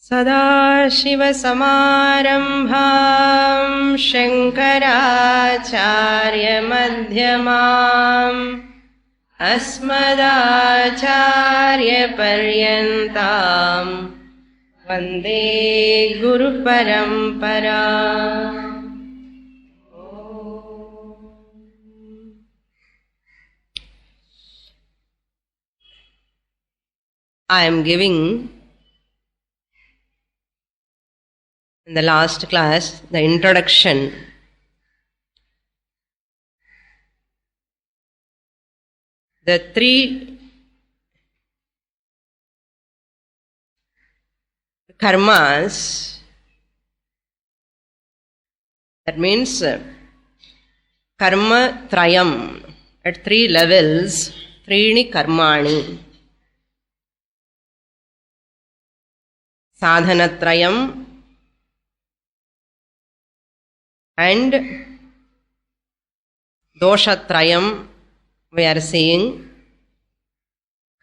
सदाशिवसमारम्भां शङ्कराचार्यमध्यमाम् अस्मदाचार्यपर्यन्ताम् वन्दे गुरुपरम्पराम्. I am giving in the last class the introduction. The three karmas, that means karma trayam, at three levels, trini karmani. Sadhanatrayam and doshatrayam we are seeing.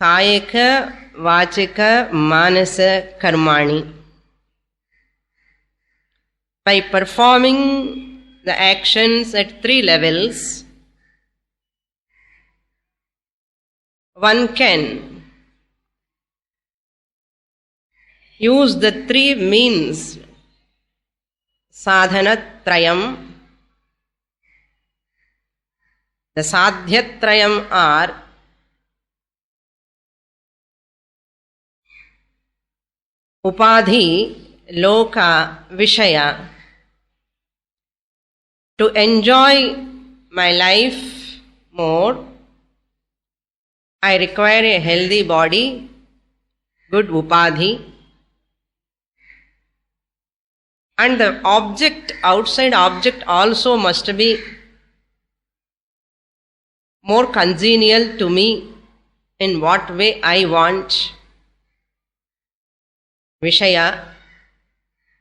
Kayika, vachika, manasa, karmani. By performing the actions at three levels, one can use the three means, sadhanatrayam. The sadhyatrayam are upadhi, loka, vishaya. To enjoy my life more, I require a healthy body, good upadhi. And the object, outside object also must be more congenial to me in what way I want. Vishaya,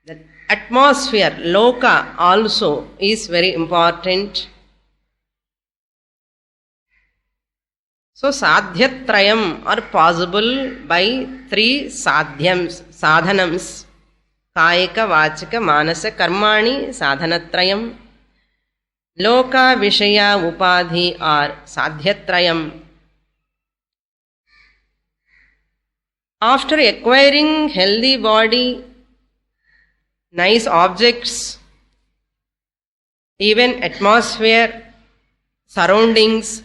the atmosphere, loka also is very important. So sadhyatrayam are possible by three sadhanams. Kayika, vachika, manasa, karmani, sadhanatrayam. Loka, vishaya, upadhi are sadhyatrayam. After acquiring healthy body, nice objects, even atmosphere, surroundings,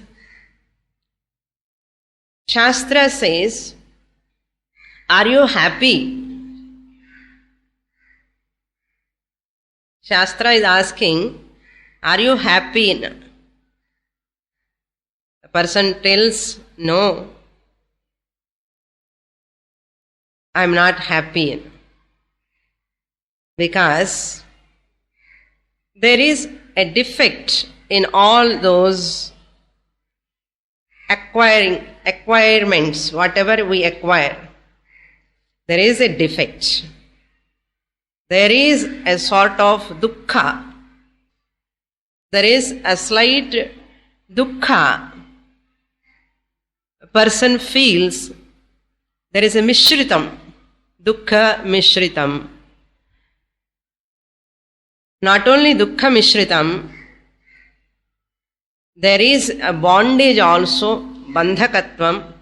Shastra says, are you happy? Shastra is asking, are you happy? The person tells, no, I am not happy. Because there is a defect in all those acquirements, whatever we acquire. There is a defect. There is a sort of dukkha. There is a slight dukkha. A person feels there is a mishritam, dukkha mishritam. Not only dukkha mishritam, there is a bondage also, bandhakatvam.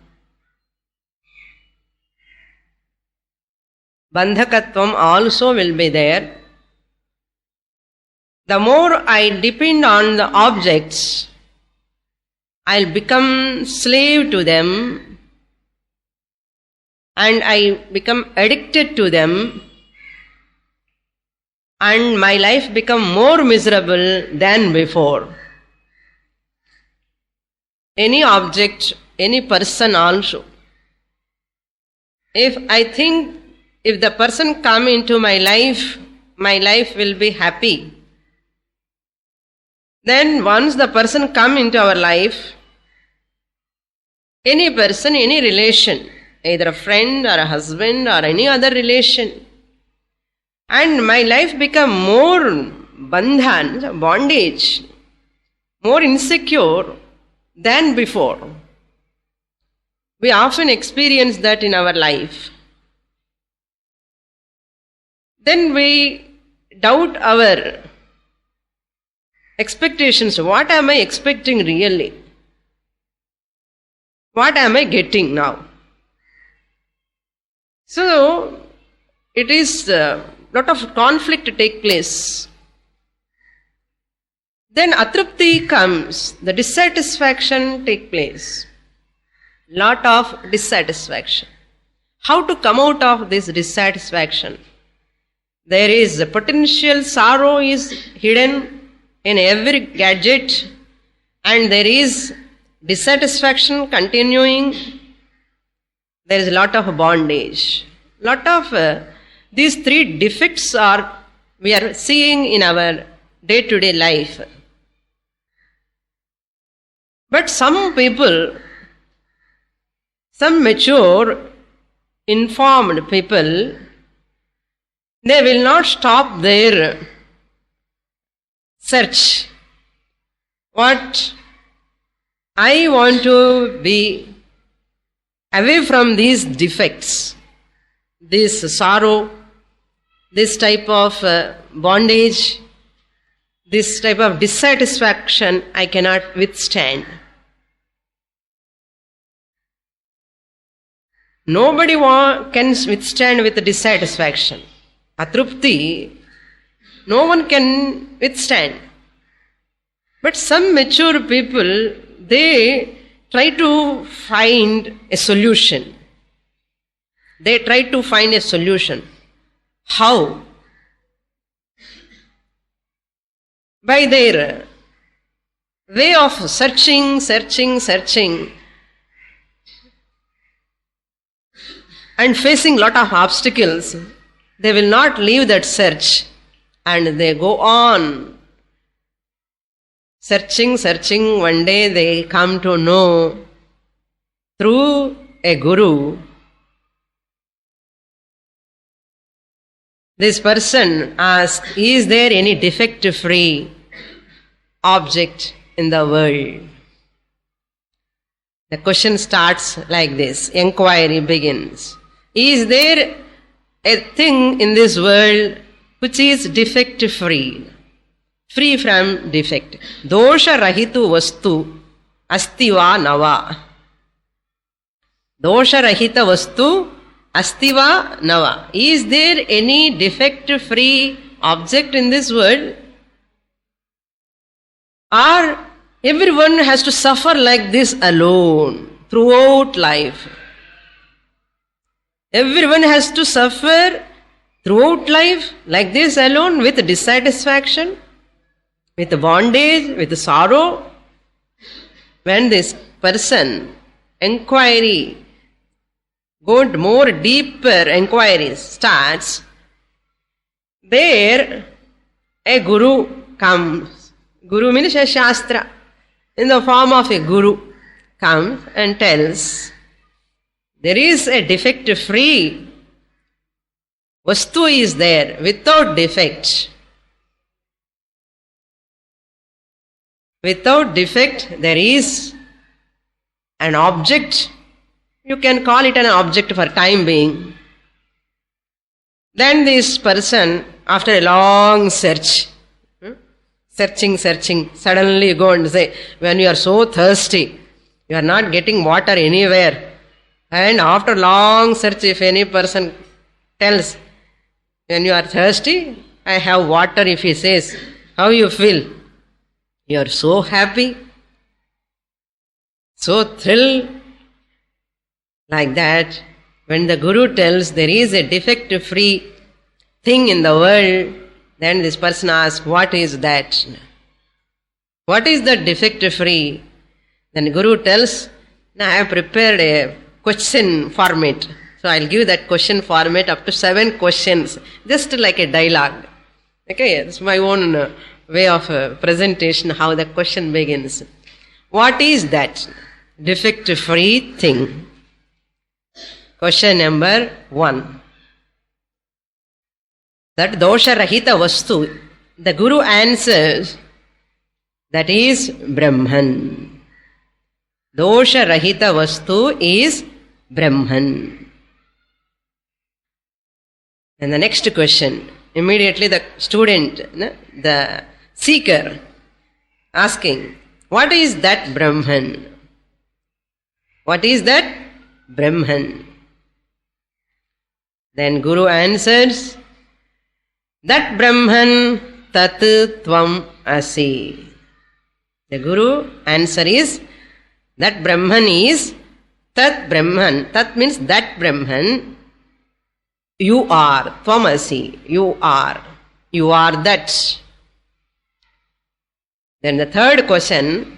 Bandhakatvam also will be there. The more I depend on the objects, I'll become slave to them and I become addicted to them and my life become more miserable than before. Any object, any person also. If I think if the person come into my life will be happy. Then once the person come into our life, any person, any relation, either a friend or a husband or any other relation, and my life become more bandhan, bondage, more insecure than before. We often experience that in our life. then we doubt our expectations. What am I expecting really? What am I getting now? So, it is a lot of conflict to take place. Then atrupti comes, the dissatisfaction take place. Lot of dissatisfaction. How to come out of this dissatisfaction? There is a potential sorrow is hidden in every gadget, and there is dissatisfaction continuing. There is a lot of bondage. Lot of these three defects we are seeing in our day-to-day life. But some people, some mature, informed people, they will not stop their search. What? I want to be away from these defects, this sorrow, this type of bondage, this type of dissatisfaction I cannot withstand. Nobody can withstand with dissatisfaction. Atrupti, no one can withstand. But some mature people, they try to find a solution. They try to find a solution. How? By their way of searching, and facing lot of obstacles, they will not leave that search, and they go on searching. One day they come to know through a guru. This person asks, is there any defect-free object in the world? The question starts like this. Inquiry begins. Is there a thing in this world which is defect-free? Free from defect. Dosha rahitu vastu astiva nava. Dosha rahita vastu astiva nava. Is there any defect-free object in this world? Or everyone has to suffer like this alone throughout life? Everyone has to suffer throughout life like this alone, with dissatisfaction, with bondage, with sorrow. When this person inquiry, more deeper inquiry starts, there a guru comes. Guru means a shastra. In the form of a guru comes and tells, there is a defect-free vastu is there, without defect. Without defect, there is an object. You can call it an object for time being. Then this person, after a long search, searching, suddenly you go and say, when you are so thirsty, you are not getting water anywhere, and after long search, if any person tells, when you are thirsty, I have water, if he says, how you feel? You are so happy, so thrilled. Like that, when the Guru tells there is a defect-free thing in the world, then this person asks, what is that? What is the defect-free? Then the Guru tells, now I have prepared a question format. So I'll give that question format up to 7 questions, just like a dialogue. Okay, it's my own way of presentation, how the question begins. What is that defect-free thing? Question number 1. That dosha rahita vastu, the Guru answers, that is Brahman. Dosha rahita vastu is Brahman. And the next question, Immediately the student, the seeker, asking, what is that Brahman? What is that Brahman? Then Guru answers, that Brahman tat tvam asi. The Guru answer is, that Brahman is tat Brahman. Tat means that Brahman. You are, tvam asi. You are that. Then the third question,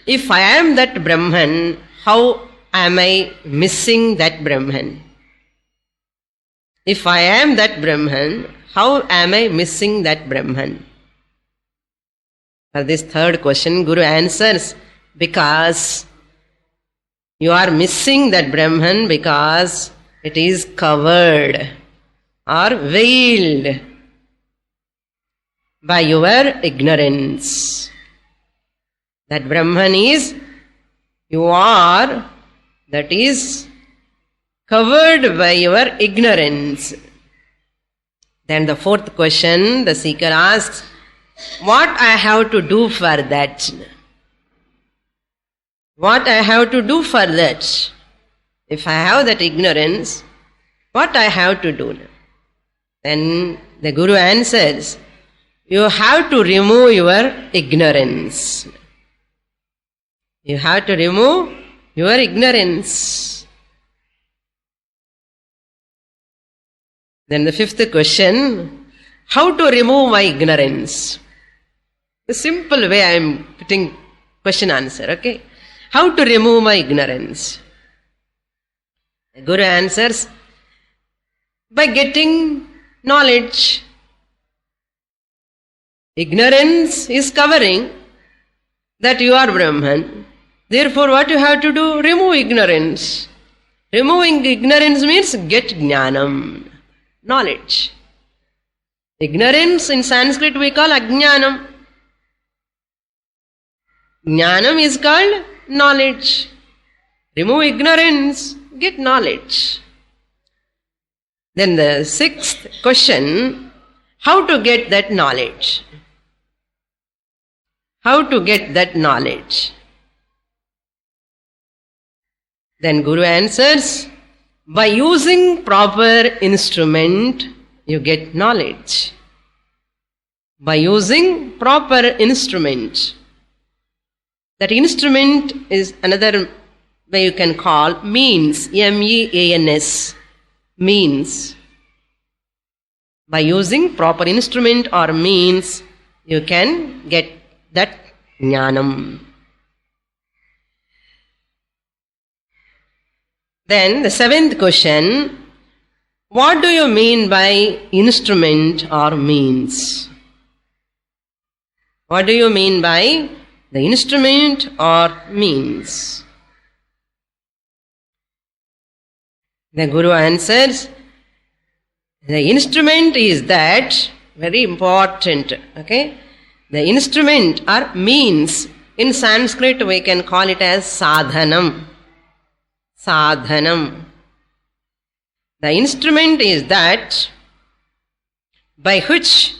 if I am that Brahman, how am I missing that Brahman? If I am that Brahman, how am I missing that Brahman? For this third question, Guru answers, because you are missing that Brahman because it is covered or veiled by your ignorance. That Brahman is, you are, that is covered by your ignorance. Then the fourth question, the seeker asks, what I have to do for that? What I have to do for that? If I have that ignorance, what I have to do? Then the Guru answers, you have to remove your ignorance. You have to remove your ignorance. Then the fifth question, how to remove my ignorance? The simple way I am putting question answer, okay? How to remove my ignorance? The Guru answers, by getting knowledge. Ignorance is covering that you are Brahman. Therefore, what you have to do? Remove ignorance. Removing ignorance means get jnanam, knowledge. Ignorance in Sanskrit we call ajnanam. Jnanam is called knowledge. Remove ignorance, get knowledge. Then the sixth question, how to get that knowledge? How to get that knowledge? Then Guru answers, by using proper instrument, you get knowledge. By using proper instrument. That instrument is another way you can call means, means, means. By using proper instrument or means, you can get that jnanam. Then the seventh question, what do you mean by instrument or means? What do you mean by the instrument or means? The Guru answers, the instrument is that, very important, okay? The instrument or means, in Sanskrit we can call it as sadhanam. Sadhanam. The instrument is that by which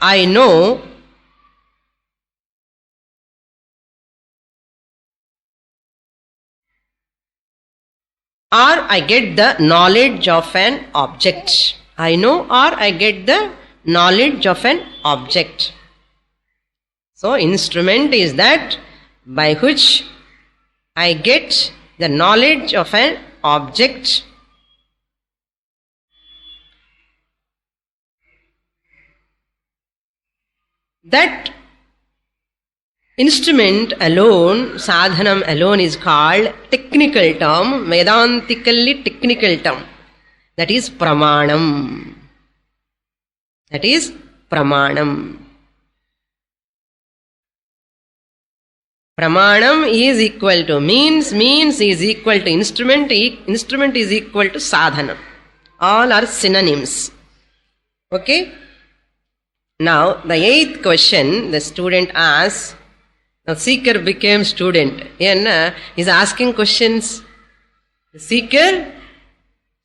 I know or I get the knowledge of an object. I know or I get the knowledge of an object. So, instrument is that by which I get the knowledge of an object. That instrument alone, sadhanam alone, is called technical term, Vedantically technical term. That is pramanam. That is pramanam. Pramanam is equal to means, means is equal to instrument, instrument is equal to sadhanam. All are synonyms. Okay? Now, the eighth question the student asks, now seeker became student and is asking questions. The seeker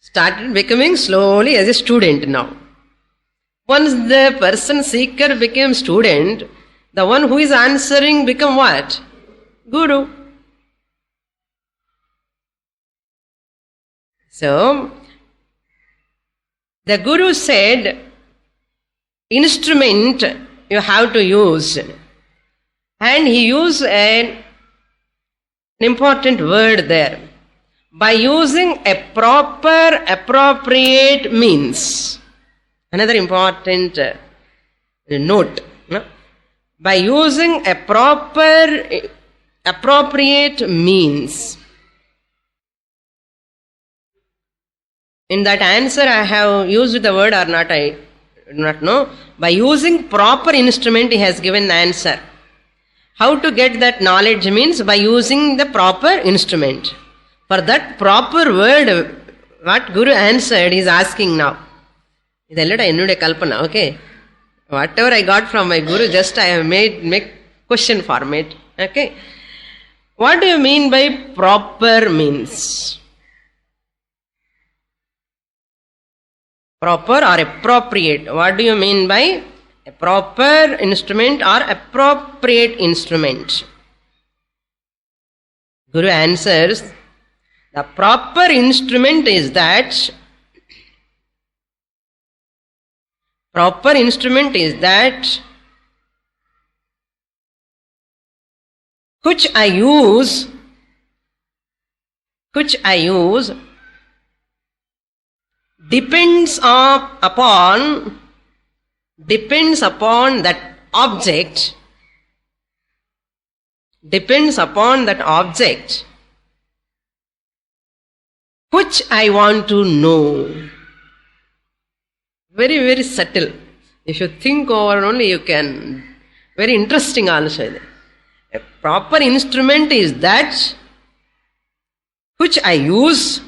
started becoming slowly as a student now. Once the person seeker became student, the one who is answering become what? Guru. So, the Guru said, instrument you have to use. And he used an important word there. By using a proper, appropriate means. Another important note. No? By using a proper, appropriate means. In that answer I have used the word or not, I do not know. By using proper instrument he has given the answer. How to get that knowledge means by using the proper instrument. For that proper word, what Guru answered is asking now. Okay. Whatever I got from my Guru, just I have make question format. Okay. What do you mean by proper means? Proper or appropriate? What do you mean by a proper instrument or appropriate instrument? Guru answers, the proper instrument is that which I use depends upon that object which I want to know. Very, very subtle. If you think over only, you can. Very interesting also. A proper instrument is that which I use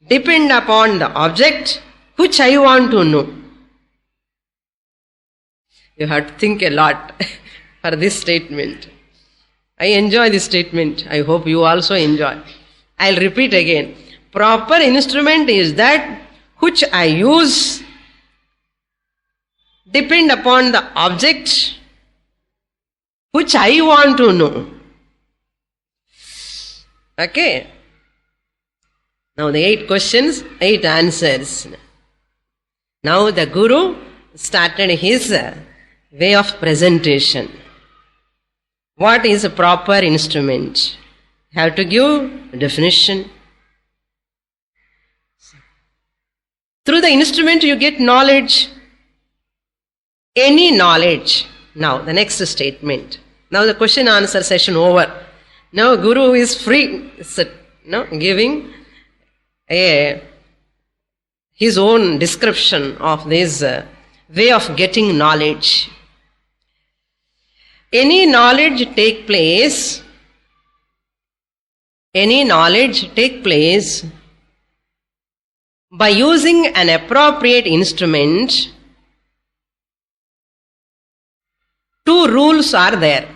depend upon the object which I want to know. You have to think a lot for this statement. I enjoy this statement. I hope you also enjoy. I'll repeat again. Proper instrument is that which I use depend upon the object which I want to know. Okay. Now the 8 questions, 8 answers. Now the Guru started his way of presentation. What is a proper instrument? You have to give a definition. Through the instrument you get knowledge. Any knowledge. Now the next statement. Now the question answer session over. Now Guru is free, giving his own description of this way of getting knowledge. Any knowledge take place by using an appropriate instrument. 2 rules are there.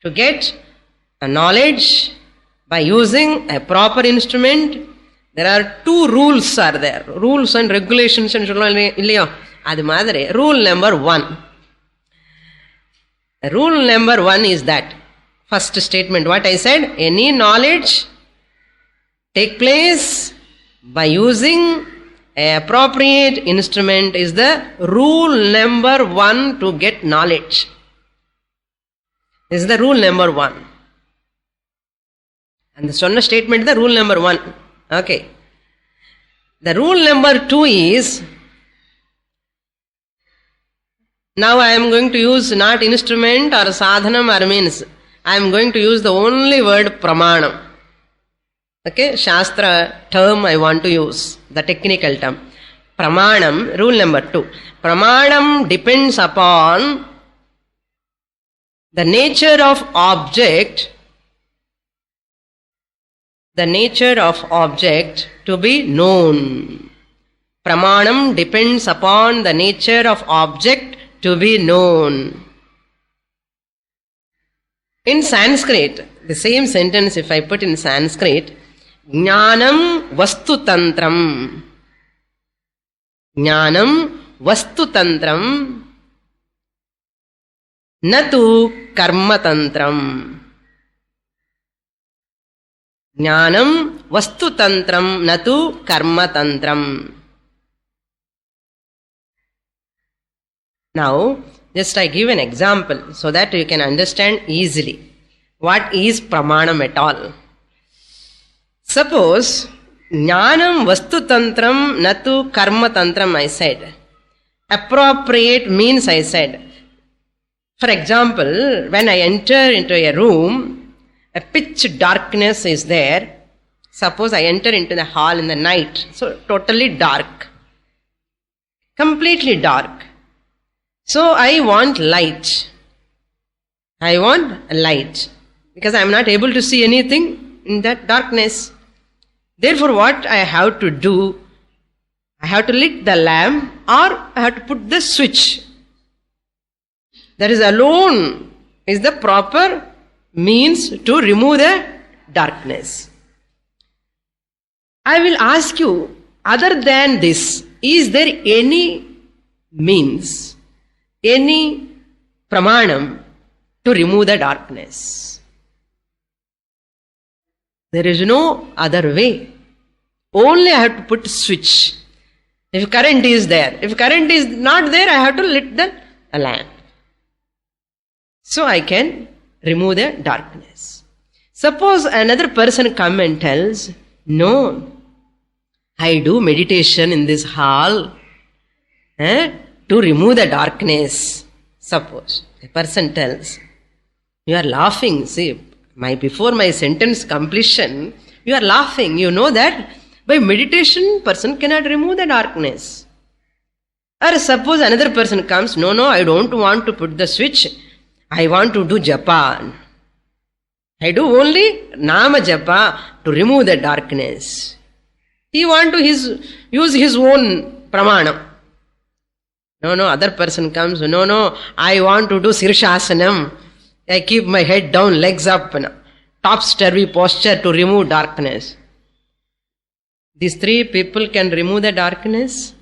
To get a knowledge by using a proper instrument, there are 2 rules are there. Rules and regulations. Rule number 1. Rule number 1 is that. First statement, what I said, any knowledge take place by using an appropriate instrument is the rule number 1 to get knowledge. This is the rule number 1. And the Sonna statement is the rule number 1. Okay. The rule number 2 is, now I am going to use not instrument or sadhanam or means. I am going to use the only word pramanam. Okay, Shastra term I want to use, the technical term. Pramanam, rule number 2. Pramanam depends upon the nature of object to be known. Pramanam depends upon the nature of object to be known. In Sanskrit, the same sentence if I put in Sanskrit, Jnanam vastu tantram. Jnanam vastu tantram. Natu karma tantram. Jnanam vastu tantram natu karma tantram. Now, just I give an example so that you can understand easily what is pramanam at all. Suppose, jnanam vastu tantram natu karma tantram I said. Appropriate means I said. For example, when I enter into a room, a pitch darkness is there. Suppose I enter into the hall in the night, so totally dark, completely dark. So I want light. I want light because I am not able to see anything in that darkness. Therefore, what I have to do, I have to lit the lamp or I have to put the switch. That is alone is the proper means to remove the darkness. I will ask you, other than this, is there any means, any pramanam to remove the darkness? There is no other way. Only I have to put switch. If current is there. If current is not there, I have to lit the lamp. So I can remove the darkness. Suppose another person come and tells, no, I do meditation in this hall to remove the darkness. Suppose a person tells, you are laughing, see, before my sentence completion, you are laughing. You know that by meditation, person cannot remove the darkness. Or suppose another person comes, no, I don't want to put the switch. I want to do japa. I do only nama japa to remove the darkness. He want to use his own pramanam. No, other person comes, no, I want to do sirshasanam. I keep my head down, legs up, top-sturvy posture to remove darkness. These three people can remove the darkness?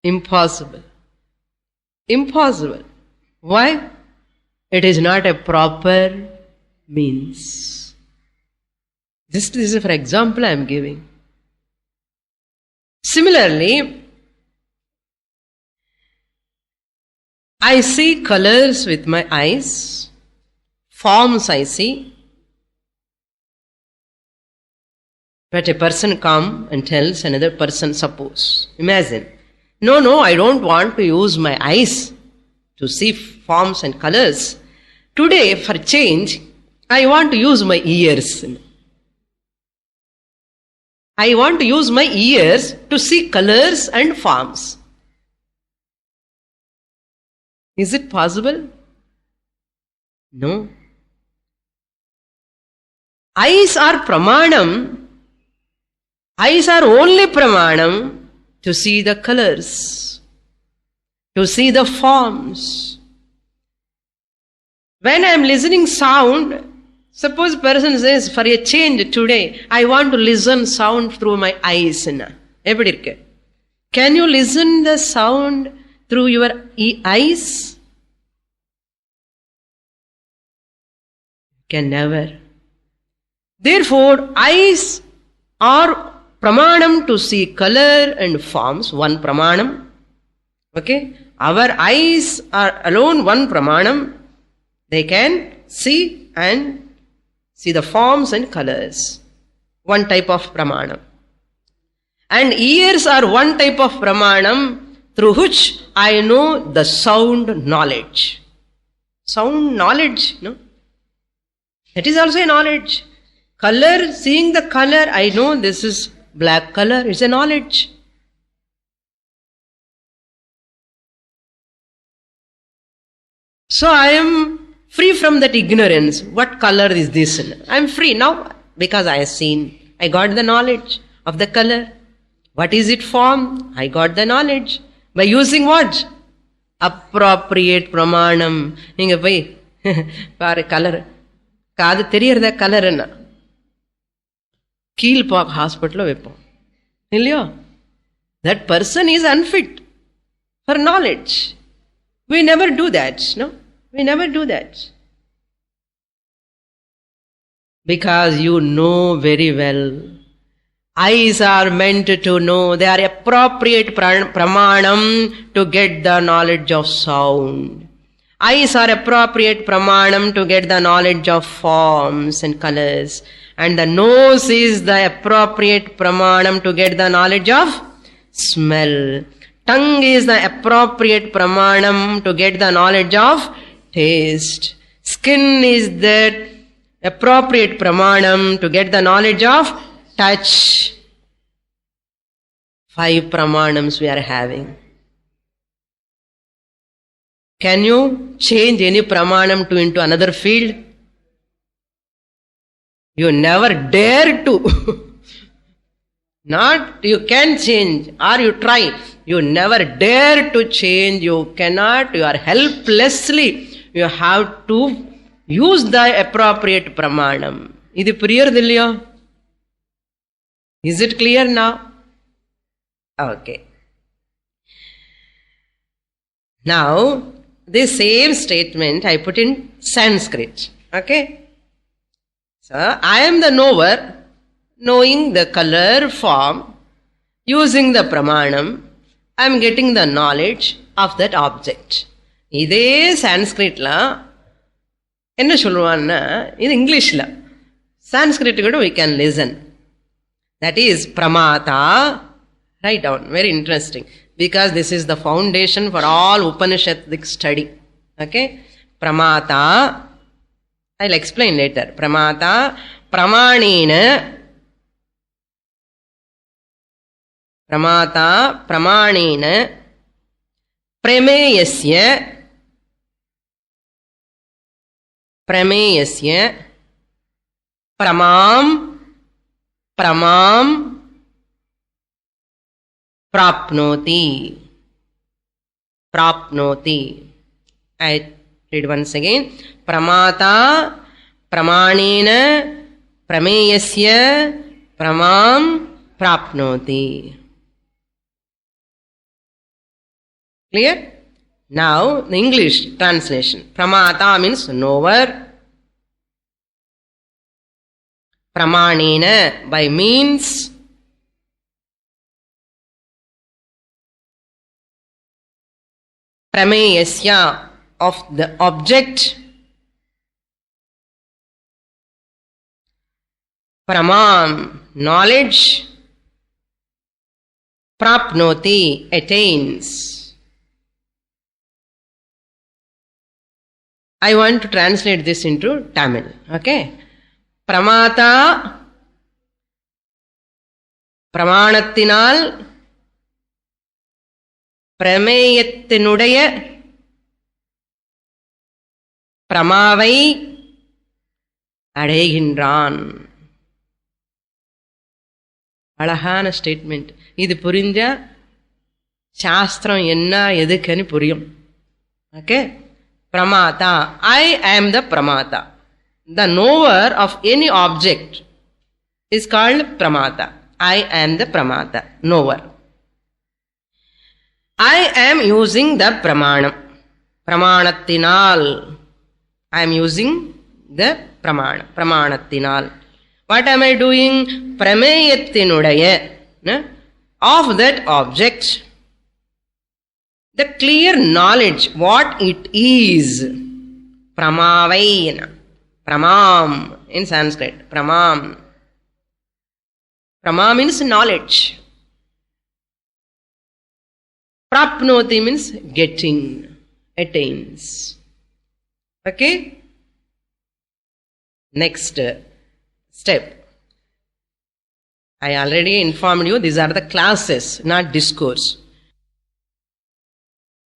Impossible. Impossible. Why? It is not a proper means. This is for example I am giving. Similarly, I see colors with my eyes, forms I see. But a person comes and tells another person, suppose, imagine, no, I don't want to use my eyes to see forms and colors. Today, for change, I want to use my ears. I want to use my ears to see colors and forms. Is it possible? No. Eyes are pramanam. Eyes are only pramanam to see the colors, to see the forms. When I am listening sound, suppose person says, for a change today, I want to listen sound through my eyes. Can you listen the sound through your eyes? Can never. Therefore, eyes are pramanam to see color and forms, one pramanam. Okay? Our eyes are alone one pramanam. They can see and see the forms and colors. One type of pramanam. And ears are one type of pramanam through which I know the sound knowledge. Sound knowledge, no? That is also a knowledge. Color, seeing the color, I know this is black color, it's a knowledge. So I am free from that ignorance. What color is this? I am free now because I have seen. I got the knowledge of the color. What is it form? I got the knowledge. By using what? Appropriate pramanam. Neenga poi color காது தெரியறத கலர்னா கீழ்பாக் ஹாஸ்பிட்டலில் வைப்போம் இல்லையோ? That person is unfit for knowledge. We never do that, no? We never do that. Because you know very well, eyes are meant to know, they are appropriate pramanam to get the knowledge of sound. Eyes are appropriate pramanam to get the knowledge of forms and colors. And the nose is the appropriate pramanam to get the knowledge of smell. Tongue is the appropriate pramanam to get the knowledge of taste. Skin is the appropriate pramanam to get the knowledge of touch. 5 pramanams we are having. Can you change any pramanam into another field? You never dare to. Not you can change or you try. You never dare to change. You cannot. You are helplessly. You have to use the appropriate pramanam. Idu puriyardillaya? Is it clear now? Okay. Now, this same statement I put in Sanskrit. Okay. So, I am the knower, knowing the color, form, using the pramanam, I am getting the knowledge of that object. இதே சான்ஸ்கிரிட்ல என்ன சொல்லுவான்னா, இது இங்கிலீஷ்ல, சான்ஸ்கிரிட் கூட we can listen. That is pramata. Write down, very interesting, because this is the foundation for all Upanishadic study. Okay, pramata, I'll explain later. Pramata, pramanena, pramata, pramanena, prameyasya, prameyasya, pramam, pramam, prapnoti, prapnoti. I read once again. Pramata, pramanena, prameyasya, pramam, prapnoti. Clear? Now, the English translation. Pramata means knower. Pramanena, by means. Prameyasya, of the object. Pramam, knowledge. Prapnoti, attains. I want to translate this into Tamil. Okay? Pramata, pramanathinal, பிரமேயத்தினுடைய பிரமாவை அடைகின்றான். அழகான statement. இது புரிஞ்சா சாஸ்திரம் என்ன எதுக்குன்னு புரியும். Okay, pramata, I am the pramata. The knower of any object is called pramata. I am the pramata, knower. I am using the pramanam. Pramanathinal. I am using the pramanam. Pramanathinal. What am I doing? Prameyathinudaya. Of that object. The clear knowledge, what it is. Pramavayana. Pramam in Sanskrit. Pramam. Pramam means knowledge. Prapnoti means getting, attains. Okay? Next step. I already informed you, these are the classes, not discourse.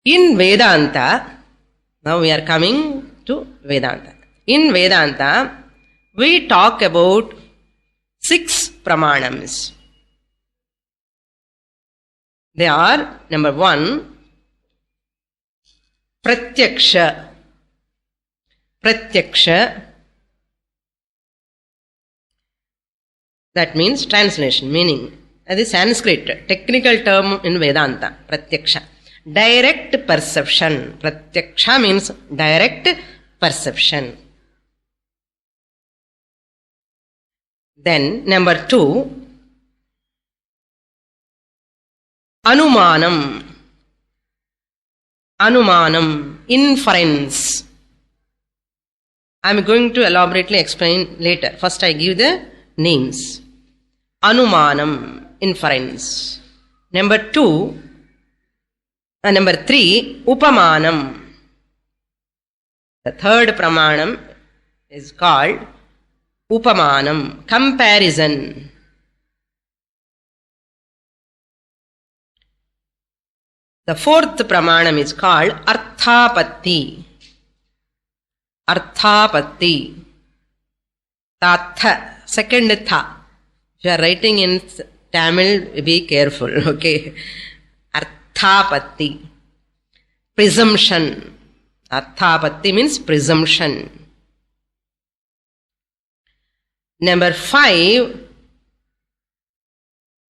In Vedanta, now we are coming to Vedanta. In Vedanta, we talk about 6 pramanams. They are, number 1, pratyaksha. Pratyaksha. That means translation, meaning. That is Sanskrit, technical term in Vedanta, pratyaksha. Direct perception. Pratyaksha means direct perception. Then, number 2, Anumanam. Anumanam, inference. I am going to elaborately explain later. First I give the names. Anumanam, inference. Number 3, Upamanam. The third pramanam is called Upamanam, comparison. The fourth pramanam is called Arthapatti. Arthapatti. Tatha, second tha. If you are writing in Tamil, be careful, okay? Arthapatti. Presumption. Arthapatti means presumption. Number 5,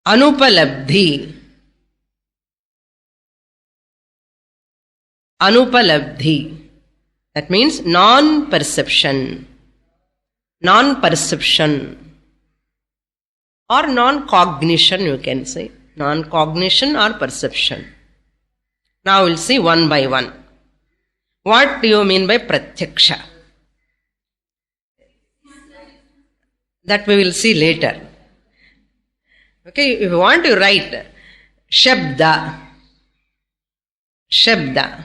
Anupalabdhi. Anupalabdhi. That means non-perception. Non-perception. Or non-cognition, you can say. Non-cognition or perception. Now we'll see one by one. What do you mean by pratyaksha? That we will see later. Okay, if you want to write Shabda. Shabda.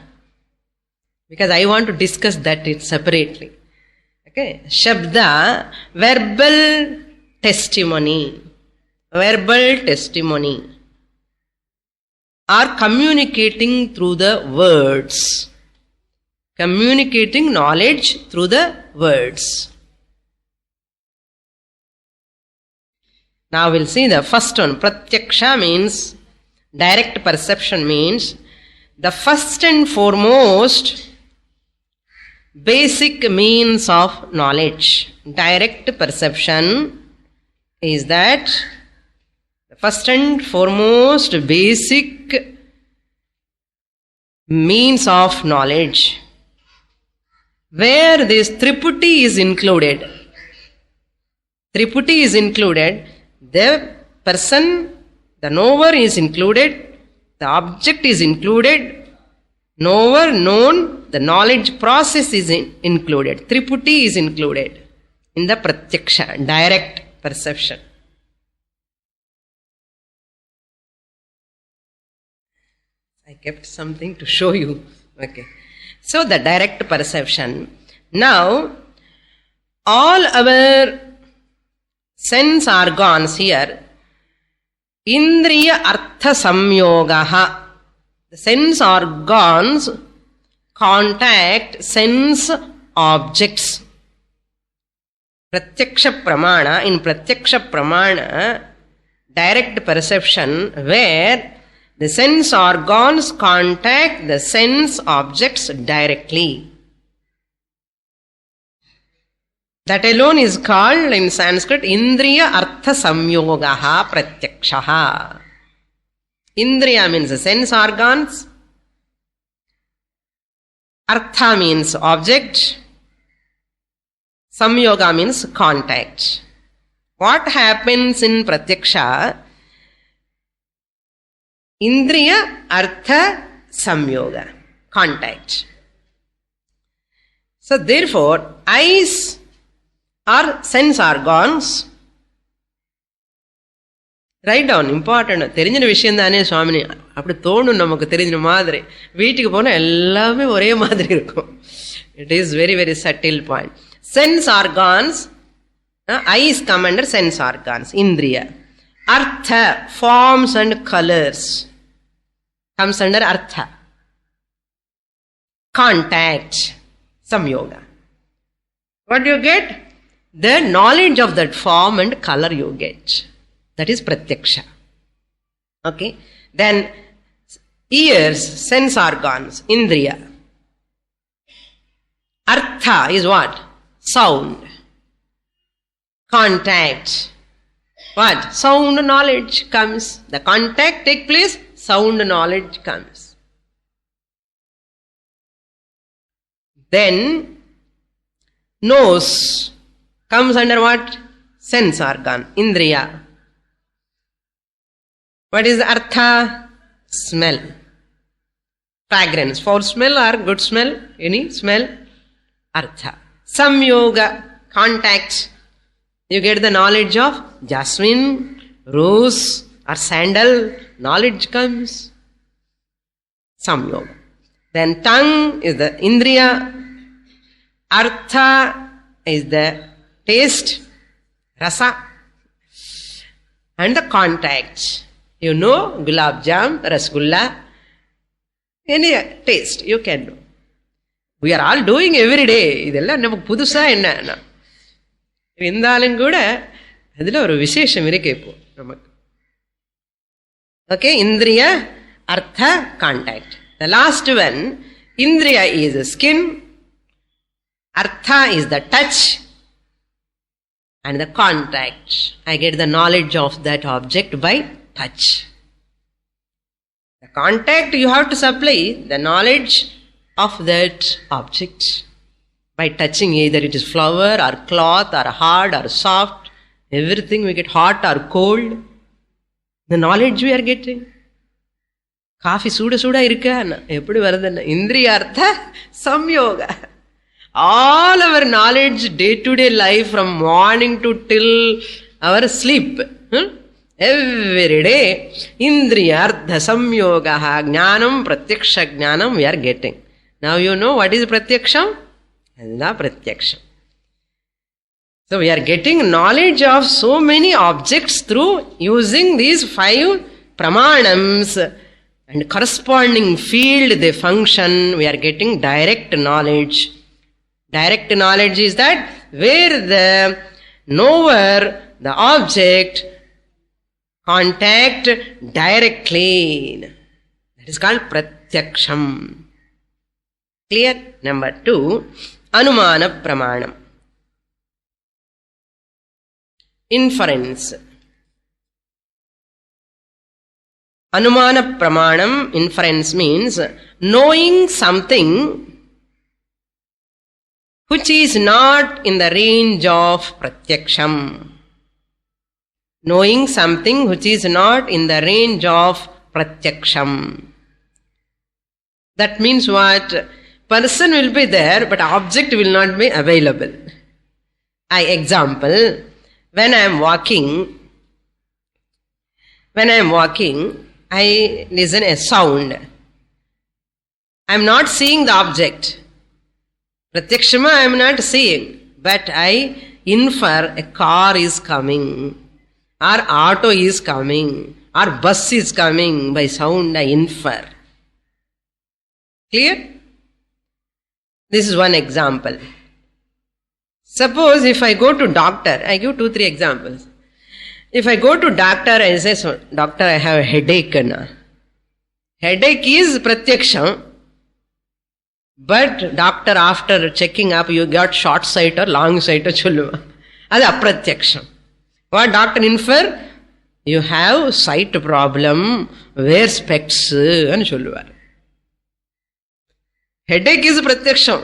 Because I want to discuss that separately. Okay, Shabda, verbal testimony. Verbal testimony. Or communicating through the words. Communicating knowledge through the words. Now we'll see the first one. Pratyaksha means, direct perception means, the first and foremost basic means of knowledge. Direct perception is that the first and foremost basic means of knowledge, where this Triputi is included. Triputi is included, the person, the knower is included, the object is included, knower, known, the knowledge process is included. Triputi is included in the pratyaksha, direct perception. I kept something to show you. Okay. So the direct perception. Now, all our sense organs here, Indriya Artha Samyogaha. The sense organs contact sense objects. Pratyaksha Pramana, in Pratyaksha Pramana, direct perception, where the sense organs contact the sense objects directly. That alone is called in Sanskrit Indriya Artha Samyogaha Pratyakshaha. Indriya means the sense organs. Artha means object. Samyoga means contact. What happens in Pratyaksha? Indriya Artha Samyoga. Contact. So therefore, eyes are sense organs. Write down, important. தெரிஞ்ச விஷயம் தானே சுவாமினி, அப்படி தோணும் நமக்கு தெரிஞ்ச மாதிரி. வீட்டுக்கு போனால் எல்லாமே ஒரே மாதிரி இருக்கும். It is very, very subtle point. Sense organs, eyes come under sense organs, Indriya. Artha, forms and colors, comes under Artha. Contact, Samyoga. What do you get? The knowledge of that form and color you get. That is Pratyaksha. Okay. Then ears, sense organs, Indriya. Artha is what? Sound. Contact. what? Sound knowledge comes. The contact takes place, sound knowledge comes. Then, nose comes under what? Sense organ, indriya. What is the artha? Smell. Fragrance. Foul smell or good smell? Any smell? Artha. Samyoga, contact. You get the knowledge of jasmine, rose or sandal. Knowledge comes. Samyoga. Then tongue is the indriya. Artha is the taste, rasa. And the contact. You know, gulab jam, rasgulla, any taste you can do. We are all doing every day. இதெல்லாம் நமக்கு புதுசா என்ன இருந்தாலும் கூட அதுல ஒரு விசேஷம் இருக்கு இப்போ நமக்கு. Okay, indriya, artha, contact. The last one, indriya is the skin, artha is the touch, and the contact. I get the knowledge of that object by touch. The contact you have to supply the knowledge of that object by touching, either it is flower or cloth or hard or soft. Everything we get hot or cold. The knowledge we are getting. Coffee suda irukka eppadi varudana indriyartha samyoga. All our knowledge day to day life from morning to till our sleep. Every day, indriyartha samyogaha jnanam pratyaksha jnanam we are getting. Now you know what is pratyaksham? Allah pratyaksham. So we are getting knowledge of so many objects through using these 5 pramanams and corresponding field they function. We are getting direct knowledge. Direct knowledge is that where the knower, the object, contact directly. That is called pratyaksham. Clear? Number 2, anumana pramanam. Inference. Anumana pramanam, inference means knowing something which is not in the range of pratyaksham. Knowing something which is not in the range of pratyaksham. That means what? Person will be there, but object will not be available. Example, when I am walking, I listen a sound. I am not seeing the object. Pratyakshama I am not seeing, but I infer a car is coming, or auto is coming, or bus is coming. By sound I infer. Clear? This is one example. Suppose if I go to doctor, I give 2-3 examples. If I go to doctor and say, so, doctor, I have a headache. Headache is pratyaksham. But doctor, after checking up, you got short sight or long sight. That's aprathyaksham. What doctor infer? You have sight problem, wear specs. Headache is pratyaksham.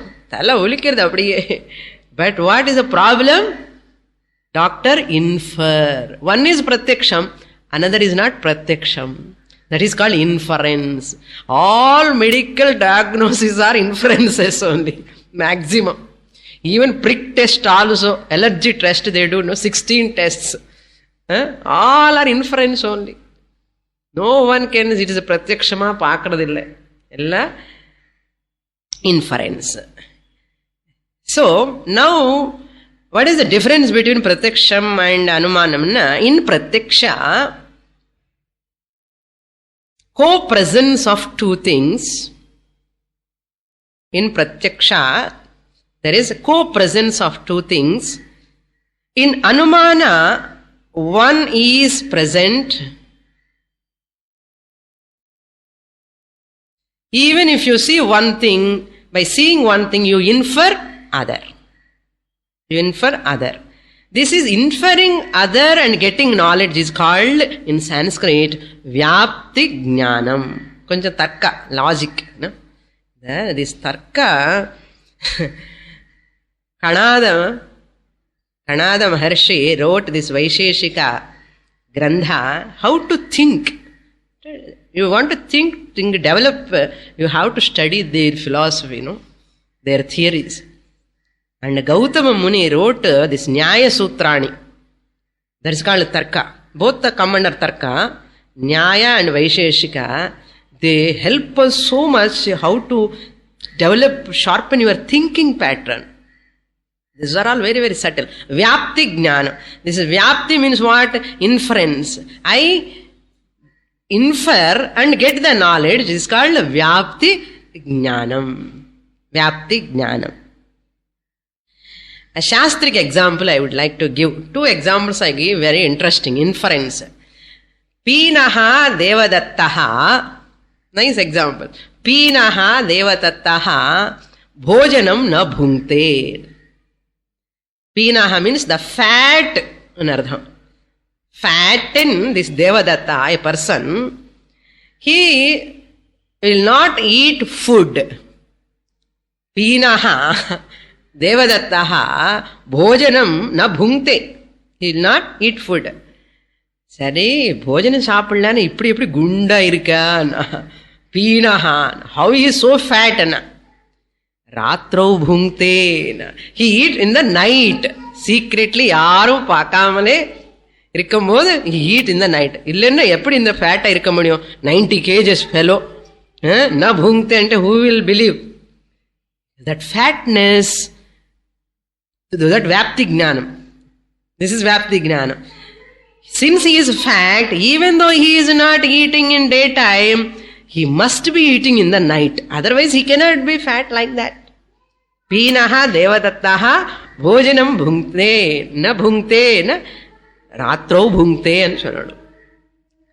But what is the problem? Doctor infer. One is pratyaksham, another is not pratyaksham. That is called inference. All medical diagnoses are inferences only. Maximum. Even prick test also, allergy test they do, 16 tests. All are inference only. No one can, it is a pratyakshama paakradilla. Ella inference. So, now, what is the difference between pratyaksham and anumanam? In pratyaksha, co-presence of 2 things. In pratyaksha, there is a co-presence of 2 things. In anumana, one is present. Even if you see one thing, by seeing one thing you infer other. You infer other. This is inferring other and getting knowledge is called in Sanskrit Vyapti Jnanam. Konja tarka, logic. No? This tarka, Kanada Maharshi wrote this Vaisheshika Grandha, how to think. You want to think, develop, you have to study their philosophy, their theories. And Gautama Muni wrote this Nyaya Sutrani. That is called Tarka. Both the come under Tarka, Nyaya and Vaisheshika, they help us so much how to develop, sharpen your thinking pattern. These are all very, very subtle. Vyapti Jnana. This is Vyapti means what? Inference. I infer and get the knowledge. This is called Vyapti Jnanam. Vyapti Jnanam. A Shastric example I would like to give. 2 examples I give, very interesting. Inference. Pinaha Devadattaha. Nice example. Pinaha Devadattaha Bhojanam na bhunkte. Pinaha means the fat. Fatten this Devadatta, a person, he will not eat food. Pinaha Devadattaha Bhojanam na bhunkte. He will not eat food. Sari, Bhojanam saapidlana ipdi gunda irka. Pinaha, how he is so fat. Ratrau bhunkte. He eat in the night. Secretly, yarum paakamale irkumbodhu he eat in the night. Illenna eppadi in the fat irka mudiyum? 90 kgs fellow. Na bhunkte ante who will believe? That fatness, that Vyapti Jnanam. This is Vyapti Jnanam. Since he is fat, even though he is not eating in daytime, he must be eating in the night. Otherwise he cannot be fat like that. Pinaha Devadattaha Bhojanam bhunkte. Na bhunkte, na Ratrau bhunkte and Sharadu.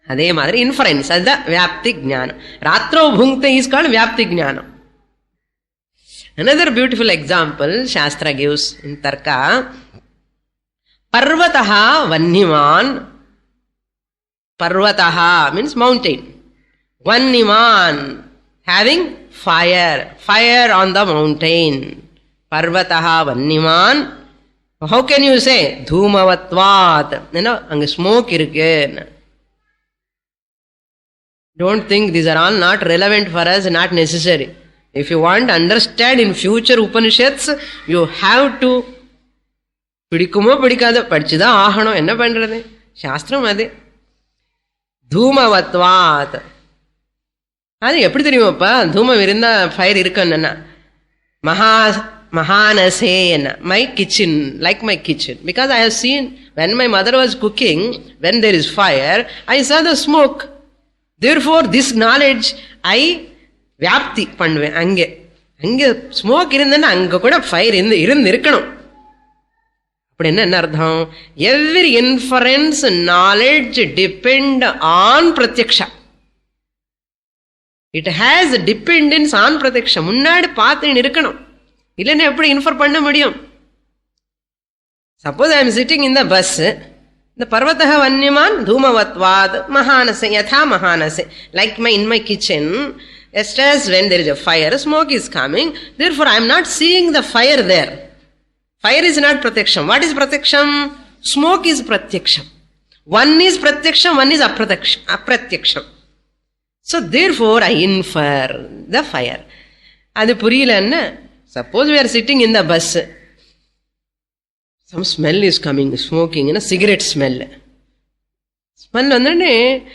Adhe madri inference. That's the Vyapti Jnana. Ratrau bhunkte is called Vyapti Jnana. Another beautiful example Shastra gives in Tarka. Parvataha Vanniman. Parvataha means mountain. Vanniman, having fire. Fire on the mountain. Parvataha Vanniman. How can you say? Dhumavatvat. Anga smoke irukku. Don't think these are all not relevant for us, not necessary. If you want to understand in future Upanishads, you have to pidikumo pidikada padichida ahano. Enna pandrathu? Shastram ade. Dhumavatvat. அது எப்படி தெரியுமாப்பா? தூமம் இருந்தா fire இருக்குன்னா Mahanase, my kitchen, like my kitchen. Because I have seen when my mother was cooking, when there is fire, I saw the smoke. Therefore, this knowledge I Vyapti பண்ணுவேன். அங்கே smoke இருந்தேன்னா அங்கே கூட fire இருக்கணும். அப்படி என்ன அர்த்தம்? Every inference knowledge depend on pratyaksha. It has dependence on pratyaksha. முன்னாடி பார்த்து இருக்கணும். இல்லைன்னா எப்படி இன்ஃபர் பண்ண முடியும்? Suppose I am sitting in the bus. The Parvataha Vanniman Dhumavatvad Mahanase Yatha Mahanase. Like in my kitchen, just as when there is a fire, smoke is coming. Therefore, I am not seeing the fire there. Fire is not Pratyaksham. What is Pratyaksham? Smoke is Pratyaksham. One is Pratyaksham, one is Apratyaksham. So, therefore, I infer the fire. Adu puriyilanna. Suppose we are sitting in the bus. Some smell is coming, smoking, cigarette smell. Smell vandane,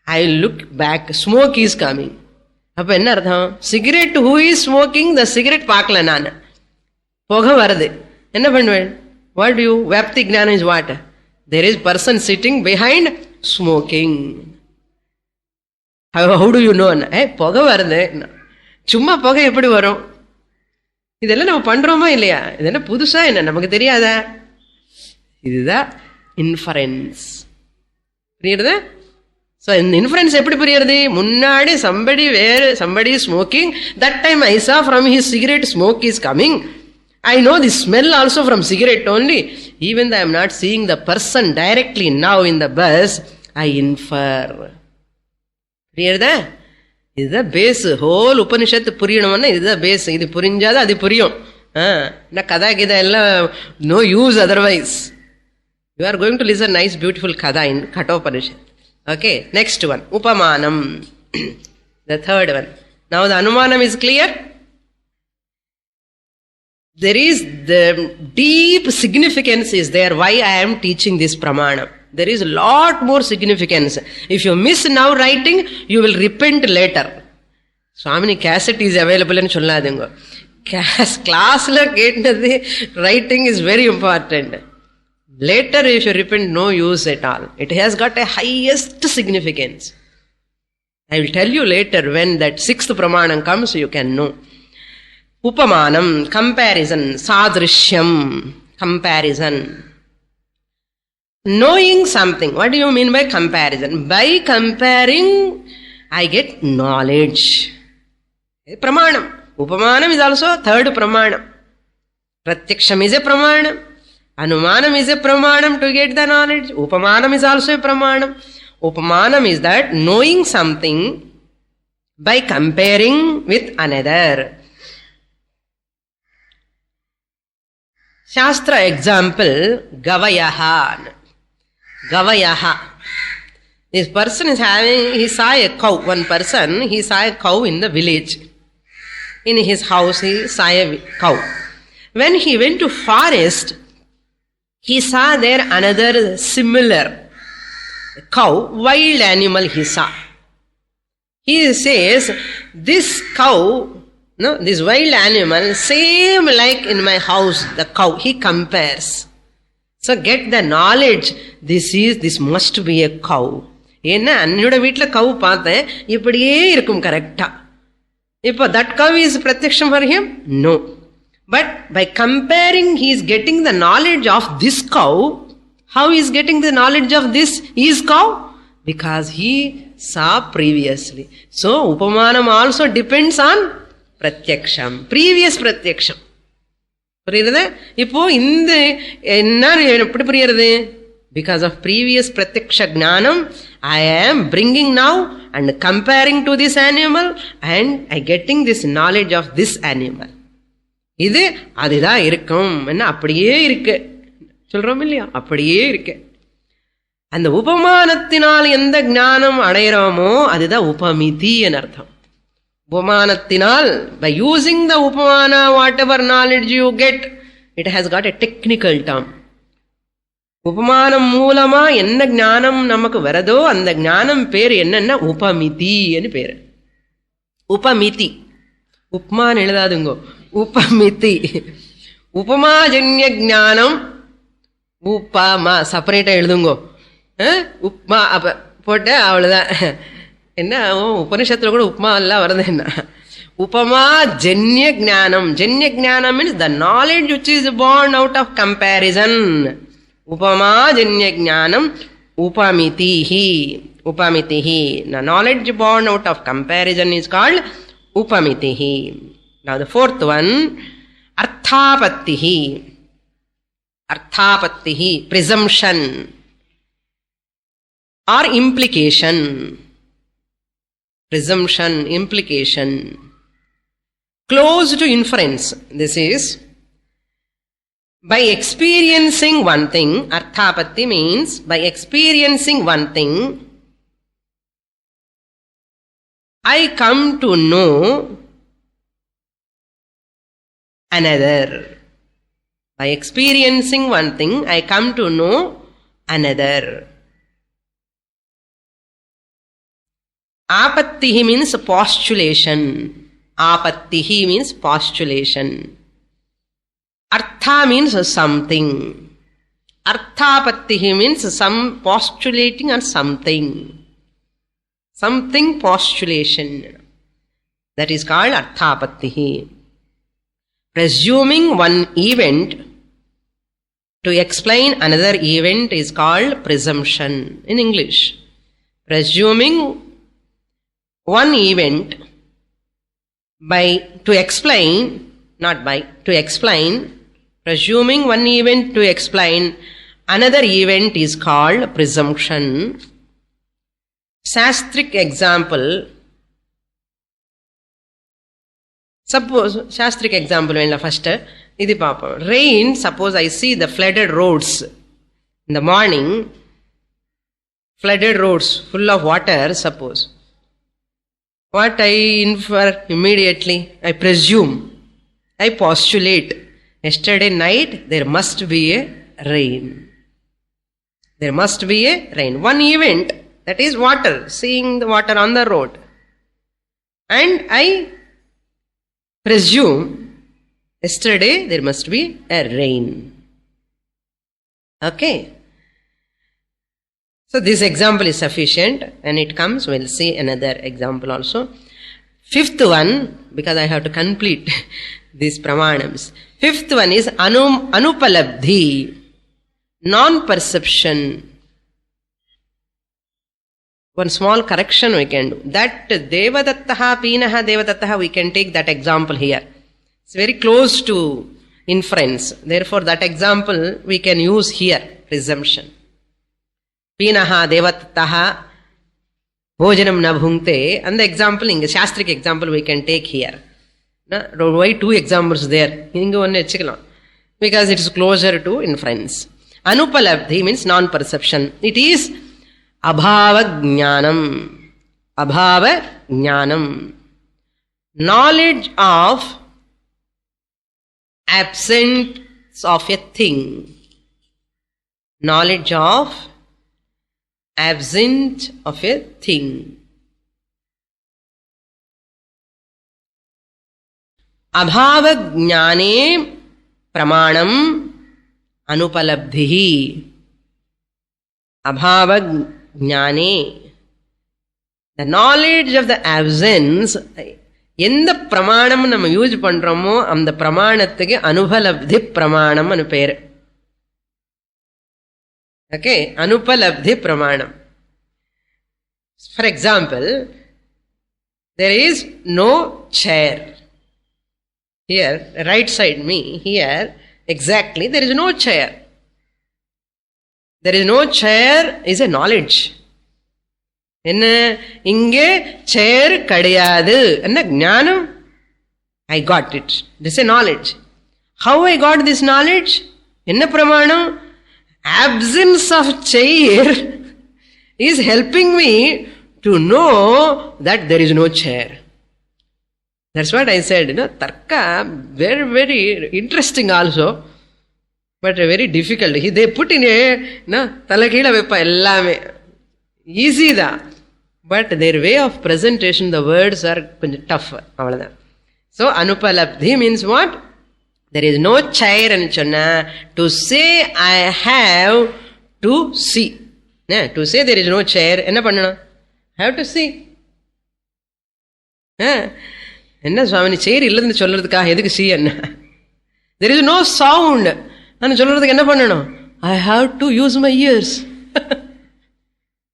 I look back, smoke is coming. Appo enna artham? Cigarette, who is smoking? The cigarette paakla naan. Poga varudhu. Enna pannuven? What do you? Vyapti Jnana is what? There is person sitting behind smoking. How do you know? Poga varudhu. Chumma poga eppadi varum? இதெல்லாம் நம்ம பண்றோமா இல்லையா? இதெல்லாம் புதுசா என்ன நமக்கு தெரியாதா? இதுதான் இன்ஃபரன்ஸ். புரியுறதா? ஸோ இந்த இன்ஃபரன்ஸ் எப்படி புரியுறது? முன்னாடி somebody is smoking. That time I saw from his cigarette smoke is coming. I know the smell also from cigarette only. Even though I am not seeing the person directly now in the bus, I infer. Clear that? This is the base. Whole Upanishad puriyanamana, this is the base. This purinjada, adi puriyam. Na kada gida ella no use otherwise. You are going to listen nice beautiful kada in Kathopanishad. Okay, next one. Upamanam. The third one. Now the Anumanam is clear. There is the deep significance is there why I am teaching this pramanam. There is a lot more significance. If you miss now writing, you will repent later. SWAMINI cassette is available in Cholladingo. Class la writing is very important. Later if you repent, no use at all. It has got a highest significance. I will tell you later when that sixth pramanam comes, you can know. Upamanam, comparison, sadrishyam, comparison. Knowing something. What do you mean by comparison? By comparing, I get knowledge. Pramanam. Upamanam is also third pramanam. Pratyaksham is a pramanam. Anumanam is a pramanam to get the knowledge. Upamanam is also a pramanam. Upamanam is that knowing something by comparing with another. Shastra example, Gavayaha. Gavayaha. This person is having, he saw a cow. One person, he saw a cow in the village. In his house, he saw a cow. When he went to forest, he saw there another similar cow, wild animal he saw. He says, this cow, no, this wild animal, same like in my house, the cow. He compares. So get the knowledge, this must be a cow. Enna, annuda veetla cow paathen, ippadiye irukum correcta. If that cow is pratyaksham for him? No. But by comparing, he is getting the knowledge of this cow. How he is getting the knowledge of this is cow? Because he saw previously. So, Upamanam also depends on Pratyaksham. Previous Pratyaksham. Because of previous Pratyaksha Jnanam, I am bringing now and comparing to this animal and I getting this knowledge of this animal. இது அதுதான் இருக்கும் என்ன அப்படியே இருக்கு சொல்றோம் இல்லையா அப்படியே இருக்கு அந்த உபமானத்தினால் எந்த ஞானம் அடையறோமோ அதுதான் உபமிதி என அர்த்தம் உபமானத்தினால் by using the upamana whatever knowledge you get it has got a technical term உபமானம் மூலமா என்ன ஞானம் நமக்கு வரதோ அந்த ஞானம் பேர் என்னன்னா உபமிதி ன்னு பேர் உபமிதி உப்மான் எழுதாதுங்கோ Upamiti. Upamajanya jnanam. Upama. Separate எழுதுங்கோ. Upma அப்ப போட்ட அவ்வளவுதான். என்ன உபனிஷத்துல கூட உப்மா எல்லாம் வருது என்ன? Upama janya jnanam. Janya jnanam means the knowledge which is born out of comparison. Upama janya jnanam upamitihi. Upamitihi. The knowledge born out of comparison is called upamitihi. Now the fourth one, arthapattihi. Arthapattihi, presumption or implication. Presumption, implication. Close to inference. This is by experiencing one thing. Arthapatti means by experiencing one thing, I come to know another. By experiencing one thing, I come to know another. Apattihi means postulation. Apattihi means postulation. Artha means something. Arthapattihi means some postulating or something. Something postulation. That is called arthapattihi. Presuming one event to explain another event is called presumption in English. Presuming one event to explain not by, to explain, presuming one event to explain another event is called presumption. Shastric example. Suppose, Shastric example, first, rain, suppose I see the flooded roads in the morning, flooded roads full of water, suppose. What I infer immediately? I presume, I postulate, yesterday night there must be a rain. There must be a rain. One event, that is water, seeing the water on the road. And I presume, yesterday there must be a rain. Okay. So this example is sufficient, and it comes, we'll see another example also. Fifth one, because I have to complete these pramanams. Fifth one is anupalabdhi, non-perception. One small correction we can do. That devadattaha, pinaha devadattaha, we can take that example here. It's very close to inference. Therefore, that example we can use here, presumption. Pinaha devadattaha, bhojanam na bhungte. And the example, Shastric example we can take here. Why two examples there? Because it is closer to inference. Anupalabdhi means non-perception. It is abhava jnanam. Abhava jnanam. Knowledge of absence of a thing. Knowledge of absence of a thing. Abhava jnane pramanam anupalabdhihi. Abhava jnane. The knowledge of the absence, எந்த பிரமாணம் நம்ம use பண்றோமோ அந்த பிரமாணத்துக்கு அனுபலப்தி பிரமாணம் னு பேரு. Okay, anupalabdhi pramanam. For example, there is no chair. Here, right side me, here, exactly, there is no chair. There is no chair is a knowledge. என்ன இங்கே சேர் கிடையாது என்ன ஞானம்? I got it. This is a knowledge. How I got this knowledge? என்ன பிரமாணம்? Absence of chair is helping me to know that there is no chair. That's what I said. Tarka, very, very interesting also, but very difficult. They put in a talakila vepa ellame. Easy da. But their way of presentation, the words are tough. So, anupalabdhi means what? There is no chair and chana. To say I have to see. To say there is no chair, enna pannana? Have to see. Enna Swamini, chair illadhu solradhukka edukku see enna? There is no sound. Nanu solradhukku enna pannano? I have to use my ears.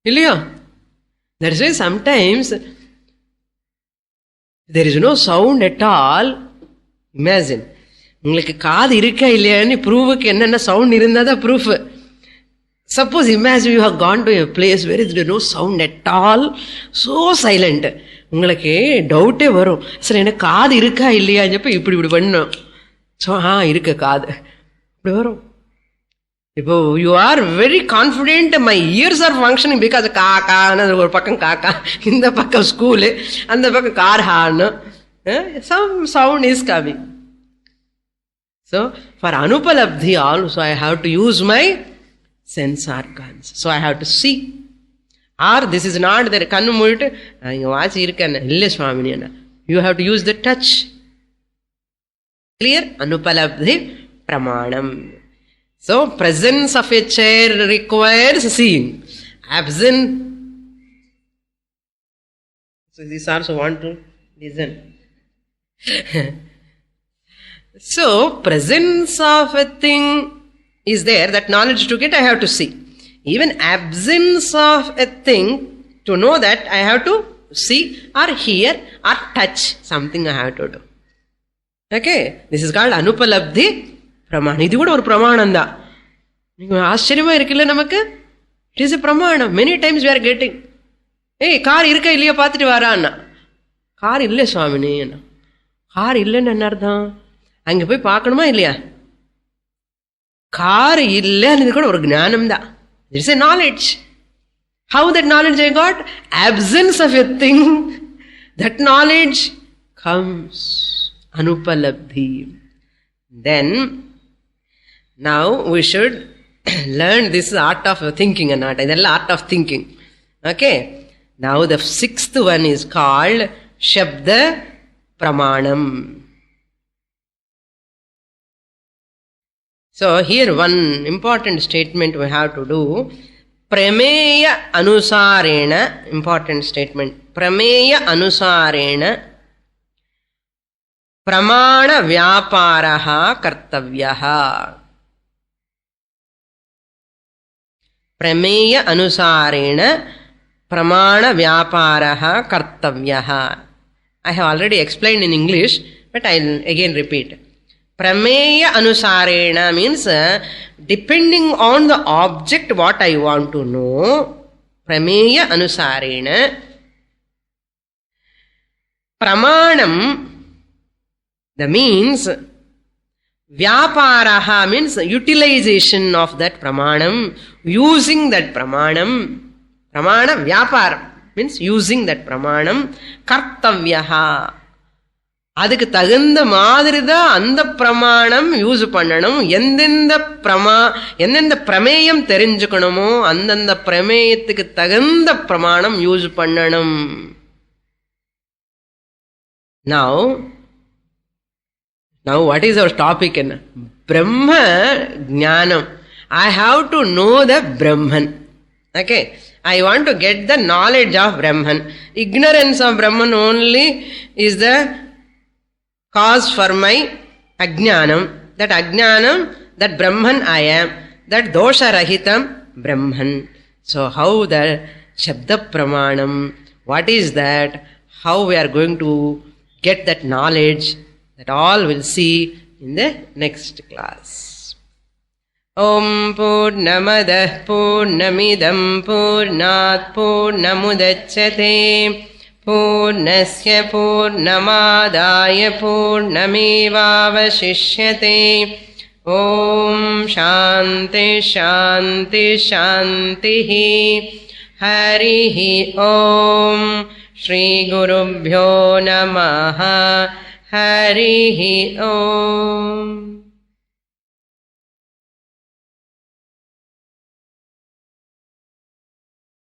Illaya? That's why sometimes there is no sound at all. Imagine. உங்களுக்கு காது இருக்கா இல்லையான்னு ப்ரூவுக்கு என்னென்ன sound இருந்தாதான் proof. Suppose imagine you have gone to a place where is no sound at all, so silent, உங்களுக்கு டவுட்டே வரும். Sir எனக்கு காது இருக்கா இல்லையான்னு చెప్పి இப்படி பண்ணணும். ஸோ இருக்க காது இப்படி வரும். இப்போ you are very confident my ears are functioning because காக்கான்னு ஒரு பக்கம் காக்கா, இந்த பக்கம் ஸ்கூலு, அந்த பக்கம் car horn, some sound is coming. So, for anupalabdhi also I have to use my sense organs. So, I have to see. Or this is not there. Kannu mudittu inga vaasi irukana illa Swamini anna. You have to use the touch. Clear? Anupalabdhi pramanam. So, presence of a chair requires seeing. Absent. So, this also want to listen. So, presence of a thing is there, that knowledge to get I have to see. Even absence of a thing, to know that I have to see or hear or touch something I have to do. Okay, this is called Anupalabdhi Pramana. This is also a Pramananda. Ashcharyama irukilla namakku? It is a Pramana. Many times we are getting, hey, car irukka illiya paathitu varaana. Car ille Swamini. Car ille nannardha. Ange poi paakanuma illaya? Car ille anidhu kuda oru gnanam da. There is a knowledge. How that knowledge I got? Absence of a thing. That knowledge comes. Anupalabdhi. Then, now we should learn this art of thinking and art. This is art of thinking. Okay. Now the sixth one is called Shabda Pramanam. So here one important statement we have to do. Prameya anusarena, important statement. Prameya anusarena pramana vyaparaha kartavyaha. Prameya anusarena pramana vyaparaha kartavyaha. I have already explained in English, but I will again repeat. Prameya anusarena means depending on the object what I want to know. Prameya anusarena. Pramanam, the means, vyaparaha means utilization of that pramanam, using that pramanam. Pramana vyapara means using that pramanam. Kartavyaha. அதுக்கு தகுந்த மாதிரி தான் அந்த பிரமாணம் use பண்ணணும். எந்தெந்த பிரமேயம் தெரிஞ்சுக்கணுமோ அந்தந்த பிரமேயத்துக்கு தகுந்த பிரமாணம் யூஸ் பண்ணணும். Now what is our topic? Brahma Jnanam. I have to know the Brahman. Okay. I want to get the knowledge of Brahman. Ignorance of Brahman only is the cause for my ajnanam. That ajnanam, that Brahman I am, that dosha rahitam Brahman. So how the Shabda Pramanam, what is that, how we are going to get that knowledge, that all we'll see in the next class. Om Purnamadah Purnamidam Purnat Purnamudachyate Purnasya Purnamadaya Purnamevavashishyate. Om Shanti Shanti Shantihi. Harihi Om. Shri Gurubhyo Namaha. Harihi Om.